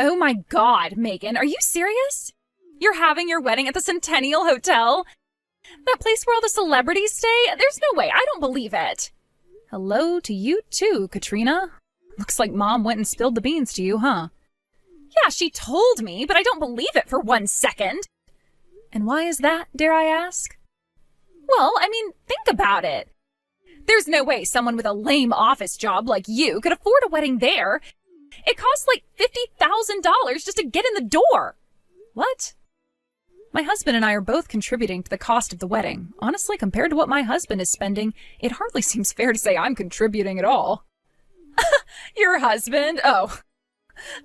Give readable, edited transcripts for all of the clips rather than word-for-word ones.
Oh my God, Megan, are you serious? You're having your wedding at the Centennial Hotel? That place where all the celebrities stay? There's no way, I don't believe it. Hello to you too, Katrina. Looks like Mom went and spilled the beans to you, huh? Yeah, she told me, but I don't believe it for 1 second. And why is that, dare I ask? Well, I mean, think about it. There's no way someone with a lame office job like you could afford a wedding there. It costs like $50,000 just to get in the door. What? My husband and I are both contributing to the cost of the wedding. Honestly, compared to what my husband is spending, it hardly seems fair to say I'm contributing at all. Your husband? Oh.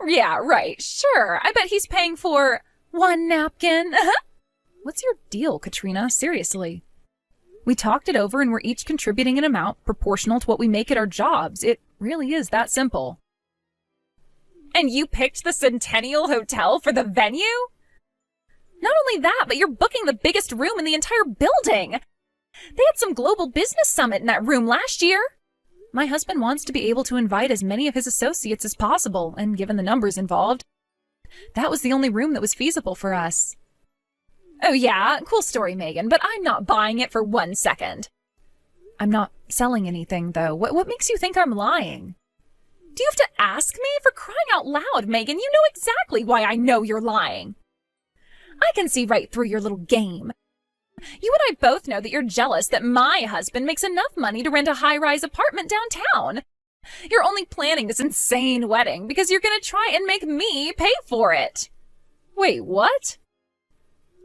Yeah, right. Sure. I bet he's paying for 1 napkin. What's your deal, Katrina? Seriously. We talked it over and we're each contributing an amount proportional to what we make at our jobs. It really is that simple. And you picked the Centennial Hotel for the venue? Not only that, but you're booking the biggest room in the entire building. They had some global business summit in that room last year. My husband wants to be able to invite as many of his associates as possible, and given the numbers involved, that was the only room that was feasible for us. Oh yeah, cool story, Megan, but I'm not buying it for 1 second. I'm not selling anything, though. What makes you think I'm lying? Do you have to ask me? For crying out loud, Megan, you know exactly why I know you're lying. I can see right through your little game. You and I both know that you're jealous that my husband makes enough money to rent a high-rise apartment downtown. You're only planning this insane wedding because you're going to try and make me pay for it. Wait, what?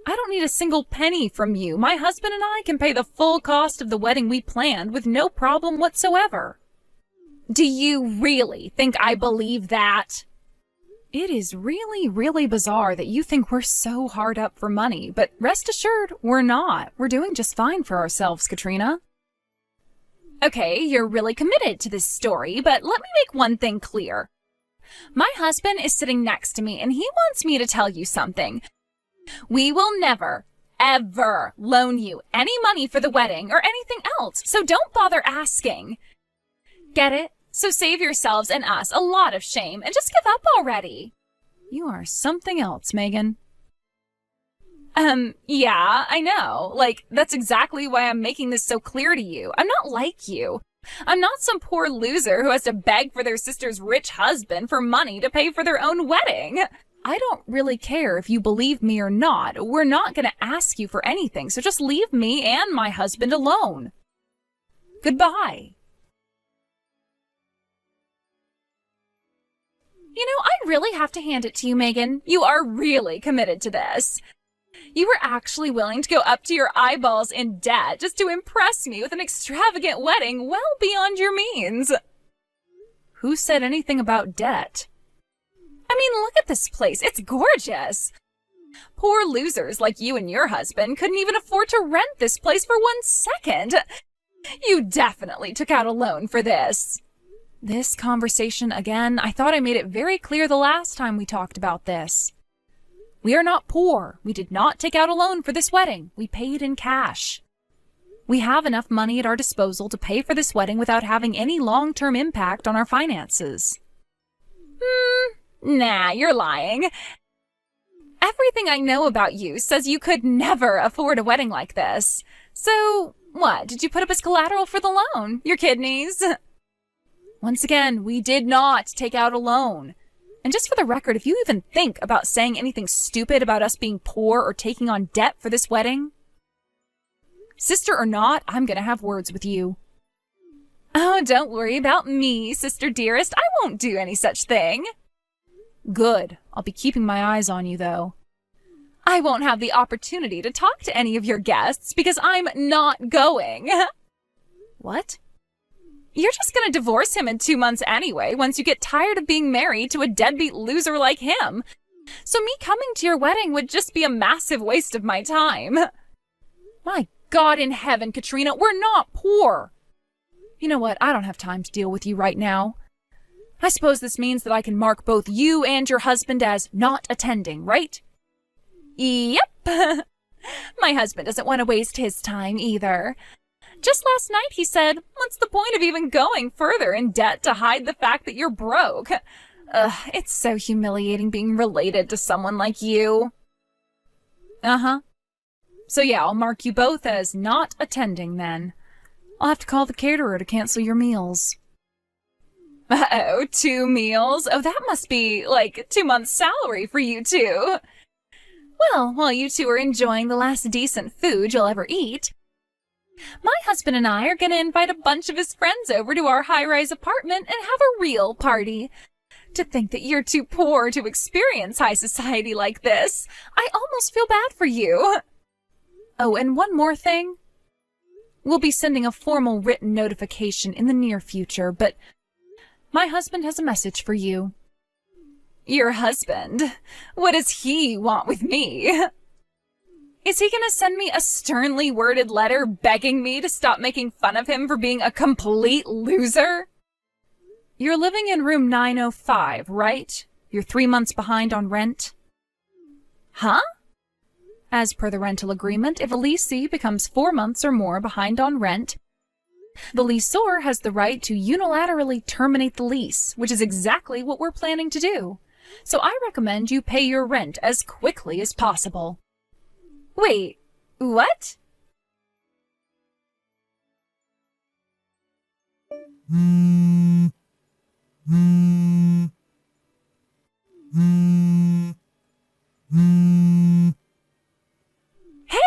I don't need a single penny from you. My husband and I can pay the full cost of the wedding we planned with no problem whatsoever. Do you really think I believe that? It is really, really bizarre that you think we're so hard up for money, but rest assured, we're not. We're doing just fine for ourselves, Katrina. Okay, you're really committed to this story, but let me make one thing clear. My husband is sitting next to me, and he wants me to tell you something. We will never, ever loan you any money for the wedding or anything else, so don't bother asking. Get it? So save yourselves and us a lot of shame and just give up already. You are something else, Megan. Yeah, I know. Like, that's exactly why I'm making this so clear to you. I'm not like you. I'm not some poor loser who has to beg for their sister's rich husband for money to pay for their own wedding. I don't really care if you believe me or not. We're not going to ask you for anything, so just leave me and my husband alone. Goodbye. You know, I really have to hand it to you, Megan. You are really committed to this. You were actually willing to go up to your eyeballs in debt just to impress me with an extravagant wedding well beyond your means. Who said anything about debt? I mean, look at this place. It's gorgeous. Poor losers like you and your husband couldn't even afford to rent this place for 1 second. You definitely took out a loan for this. This conversation again, I thought I made it very clear the last time we talked about this. We are not poor. We did not take out a loan for this wedding. We paid in cash. We have enough money at our disposal to pay for this wedding without having any long-term impact on our finances. Nah, you're lying. Everything I know about you says you could never afford a wedding like this. So, what, did you put up as collateral for the loan? Your kidneys? Once again, we did not take out a loan. And just for the record, if you even think about saying anything stupid about us being poor or taking on debt for this wedding, sister or not, I'm gonna have words with you. Oh, don't worry about me, sister dearest. I won't do any such thing. Good. I'll be keeping my eyes on you, though. I won't have the opportunity to talk to any of your guests because I'm not going. What? You're just gonna divorce him in 2 months anyway, once you get tired of being married to a deadbeat loser like him. So me coming to your wedding would just be a massive waste of my time. My God in heaven, Katrina, we're not poor. You know what? I don't have time to deal with you right now. I suppose this means that I can mark both you and your husband as not attending, right? Yep. My husband doesn't want to waste his time either. Just last night he said, what's the point of even going further in debt to hide the fact that you're broke? Ugh, it's so humiliating being related to someone like you. Uh-huh. So yeah, I'll mark you both as not attending then. I'll have to call the caterer to cancel your meals. Uh-oh, 2 meals? Oh, that must be like 2 months' salary for you two. Well, while you two are enjoying the last decent food you'll ever eat, my husband and I are going to invite a bunch of his friends over to our high-rise apartment and have a real party. To think that you're too poor to experience high society like this, I almost feel bad for you. Oh, and one more thing. We'll be sending a formal written notification in the near future, but my husband has a message for you. Your husband? What does he want with me? Is he gonna send me a sternly worded letter begging me to stop making fun of him for being a complete loser? You're living in room 905, right? You're 3 months behind on rent? Huh? As per the rental agreement, if a leasee becomes 4 months or more behind on rent, the lessor has the right to unilaterally terminate the lease, which is exactly what we're planning to do. So I recommend you pay your rent as quickly as possible. Wait, what?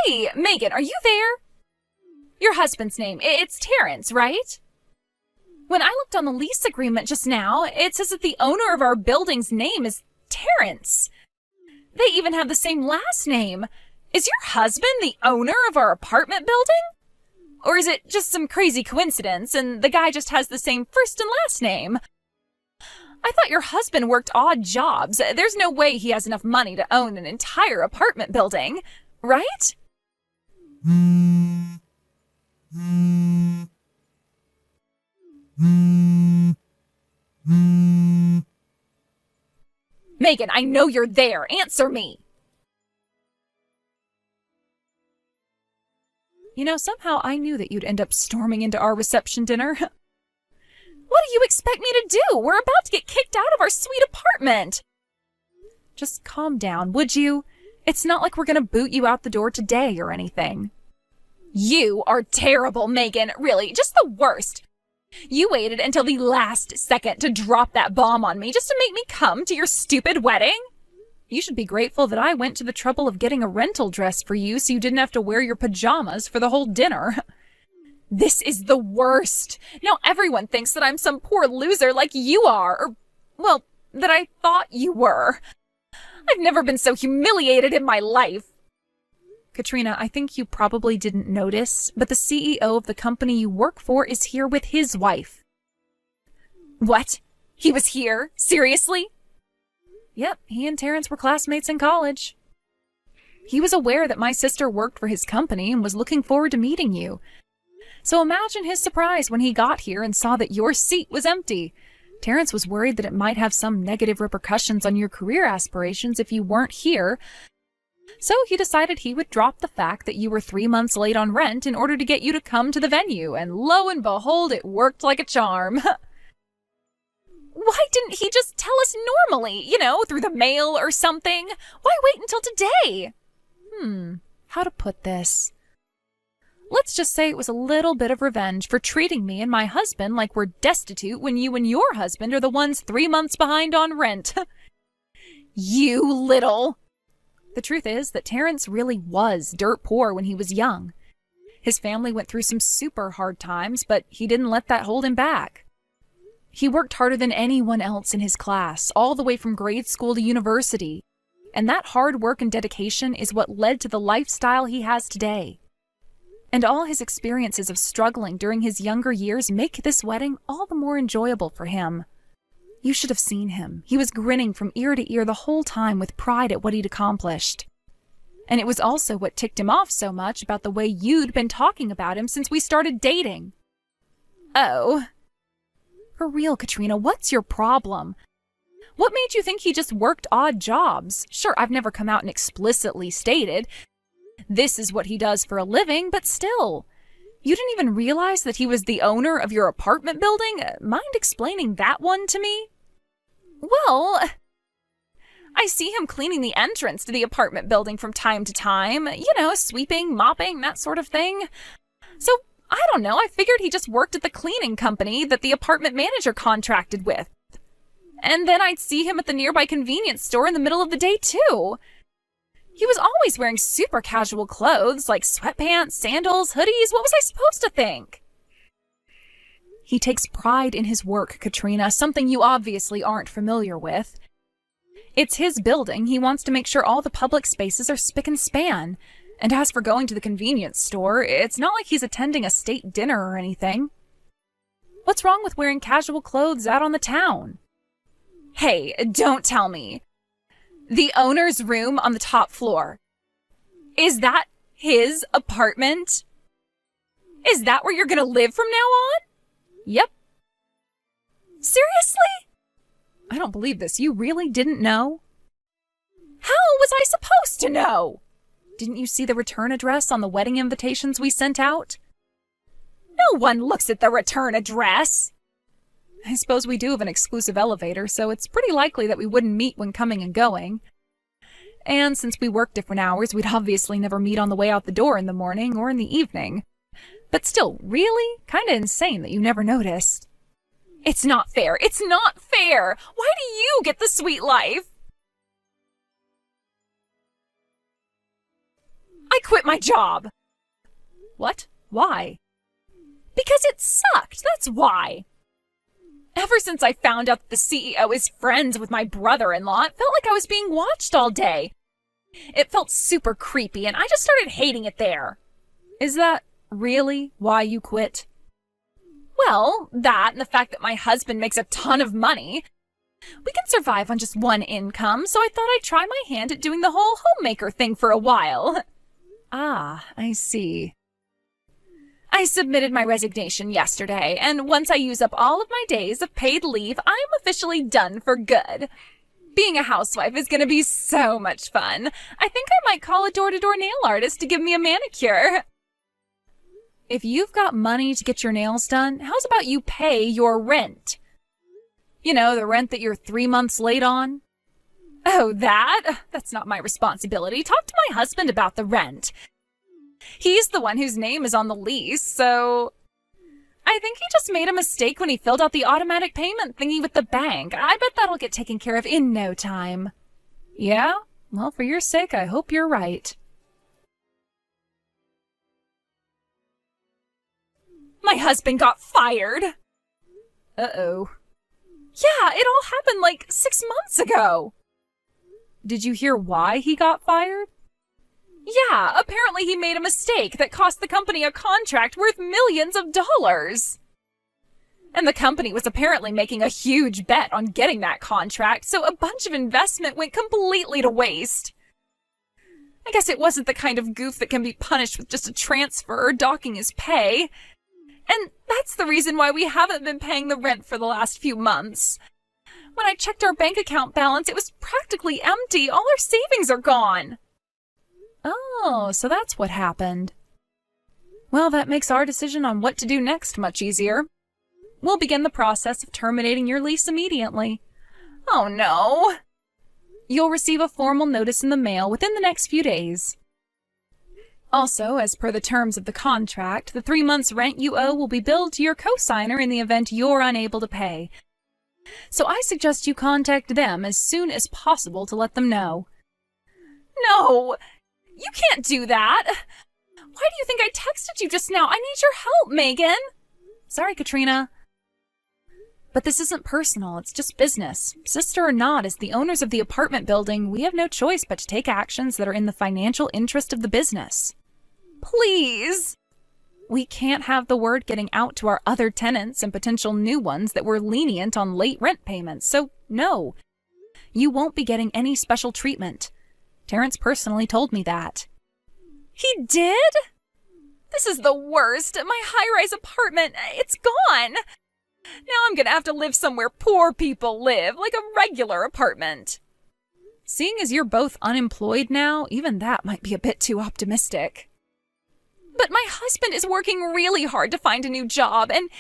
Hey, Megan, are you there? Your husband's name, it's Terrence, right? When I looked on the lease agreement just now, it says that the owner of our building's name is Terrence. They even have the same last name. Is your husband the owner of our apartment building? Or is it just some crazy coincidence and the guy just has the same first and last name? I thought your husband worked odd jobs. There's no way he has enough money to own an entire apartment building, right? Megan, I know you're there. Answer me. You know, somehow I knew that you'd end up storming into our reception dinner. What do you expect me to do? We're about to get kicked out of our sweet apartment. Just calm down, would you? It's not like we're gonna boot you out the door today or anything. You are terrible, Megan. Really, just the worst. You waited until the last second to drop that bomb on me just to make me come to your stupid wedding? You should be grateful that I went to the trouble of getting a rental dress for you so you didn't have to wear your pajamas for the whole dinner. This is the worst. Now everyone thinks that I'm some poor loser like you are, or, well, that I thought you were. I've never been so humiliated in my life. Katrina, I think you probably didn't notice, but the CEO of the company you work for is here with his wife. What? He was here? Seriously? Yep, he and Terrence were classmates in college. He was aware that my sister worked for his company and was looking forward to meeting you. So imagine his surprise when he got here and saw that your seat was empty. Terrence was worried that it might have some negative repercussions on your career aspirations if you weren't here, so he decided he would drop the fact that you were 3 months late on rent in order to get you to come to the venue, and lo and behold, it worked like a charm. Why didn't he just tell us normally, through the mail or something? Why wait until today? How to put this? Let's just say it was a little bit of revenge for treating me and my husband like we're destitute when you and your husband are the ones 3 months behind on rent. You little... The truth is that Terrence really was dirt poor when he was young. His family went through some super hard times, but he didn't let that hold him back. He worked harder than anyone else in his class, all the way from grade school to university. And that hard work and dedication is what led to the lifestyle he has today. And all his experiences of struggling during his younger years make this wedding all the more enjoyable for him. You should have seen him. He was grinning from ear to ear the whole time with pride at what he'd accomplished. And it was also what ticked him off so much about the way you'd been talking about him since we started dating. Oh. For real, Katrina, what's your problem? What made you think he just worked odd jobs? Sure, I've never come out and explicitly stated this is what he does for a living, but still. You didn't even realize that he was the owner of your apartment building? Mind explaining that one to me? Well, I see him cleaning the entrance to the apartment building from time to time. Sweeping, mopping, that sort of thing. So, I don't know, I figured he just worked at the cleaning company that the apartment manager contracted with. And then I'd see him at the nearby convenience store in the middle of the day, too. He was always wearing super casual clothes, like sweatpants, sandals, hoodies. What was I supposed to think? He takes pride in his work, Katrina, something you obviously aren't familiar with. It's his building. He wants to make sure all the public spaces are spick and span. And as for going to the convenience store, it's not like he's attending a state dinner or anything. What's wrong with wearing casual clothes out on the town? Hey, don't tell me. The owner's room on the top floor. Is that his apartment? Is that where you're gonna live from now on? Yep. Seriously? I don't believe this. You really didn't know? How was I supposed to know? Didn't you see the return address on the wedding invitations we sent out? No one looks at the return address. I suppose we do have an exclusive elevator, so it's pretty likely that we wouldn't meet when coming and going. And since we work different hours, we'd obviously never meet on the way out the door in the morning or in the evening. But still, really? Kinda insane that you never noticed. It's not fair. It's not fair! Why do you get the sweet life? I quit my job. What? Why? Because it sucked, that's why. Ever since I found out that the CEO is friends with my brother-in-law, it felt like I was being watched all day. It felt super creepy, and I just started hating it there. Is that really why you quit? Well, that and the fact that my husband makes a ton of money. We can survive on just one income, so I thought I'd try my hand at doing the whole homemaker thing for a while. Ah, I see. I submitted my resignation yesterday, and once I use up all of my days of paid leave, I'm officially done for good. Being a housewife is going to be so much fun. I think I might call a door-to-door nail artist to give me a manicure. If you've got money to get your nails done, how's about you pay your rent? You know, the rent that you're 3 months late on? Oh, that's not my responsibility. Talk to my husband about the rent. He's the one whose name is on the lease, so I think he just made a mistake when he filled out the automatic payment thingy with the bank. I bet that'll get taken care of in no time. Yeah? Well, for your sake, I hope you're right. My husband got fired. Uh-oh. Yeah, it all happened like 6 months ago. Did you hear why he got fired? Yeah, apparently he made a mistake that cost the company a contract worth millions of dollars. And the company was apparently making a huge bet on getting that contract, so a bunch of investment went completely to waste. I guess it wasn't the kind of goof that can be punished with just a transfer or docking his pay. And that's the reason why we haven't been paying the rent for the last few months. When I checked our bank account balance, it was practically empty. All our savings are gone. Oh, so that's what happened. Well, that makes our decision on what to do next much easier. We'll begin the process of terminating your lease immediately. Oh no! You'll receive a formal notice in the mail within the next few days. Also, as per the terms of the contract, the 3 months' rent you owe will be billed to your co-signer in the event you're unable to pay. So I suggest you contact them as soon as possible to let them know. No! You can't do that! Why do you think I texted you just now? I need your help, Megan! Sorry, Katrina. But this isn't personal, it's just business. Sister or not, as the owners of the apartment building, we have no choice but to take actions that are in the financial interest of the business. Please! We can't have the word getting out to our other tenants and potential new ones that we're lenient on late rent payments, so no. You won't be getting any special treatment. Terrence personally told me that. He did? This is the worst. My high-rise apartment, it's gone. Now I'm gonna have to live somewhere poor people live, like a regular apartment. Seeing as you're both unemployed now, even that might be a bit too optimistic. But my husband is working really hard to find a new job, and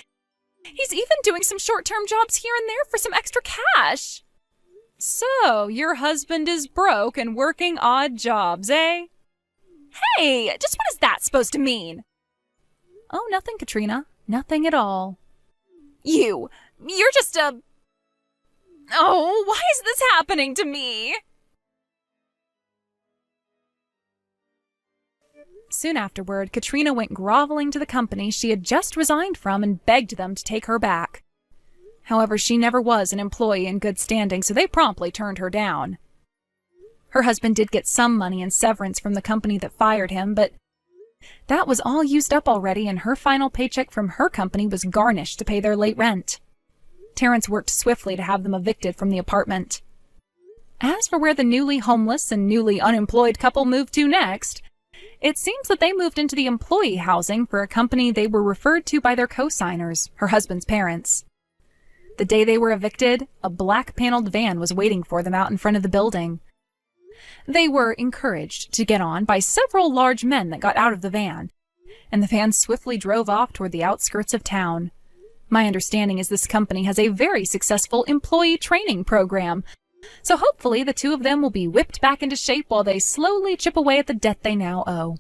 he's even doing some short-term jobs here and there for some extra cash. So, your husband is broke and working odd jobs, eh? Hey, just what is that supposed to mean? Oh, nothing, Katrina. Nothing at all. You're just a... Oh, why is this happening to me? Soon afterward, Katrina went groveling to the company she had just resigned from and begged them to take her back. However, she never was an employee in good standing, so they promptly turned her down. Her husband did get some money and severance from the company that fired him, but that was all used up already, and her final paycheck from her company was garnished to pay their late rent. Terrence worked swiftly to have them evicted from the apartment. As for where the newly homeless and newly unemployed couple moved to next, it seems that they moved into the employee housing for a company they were referred to by their co-signers, her husband's parents. The day they were evicted, a black-paneled van was waiting for them out in front of the building. They were encouraged to get on by several large men that got out of the van, and the van swiftly drove off toward the outskirts of town. My understanding is this company has a very successful employee training program, so hopefully the two of them will be whipped back into shape while they slowly chip away at the debt they now owe.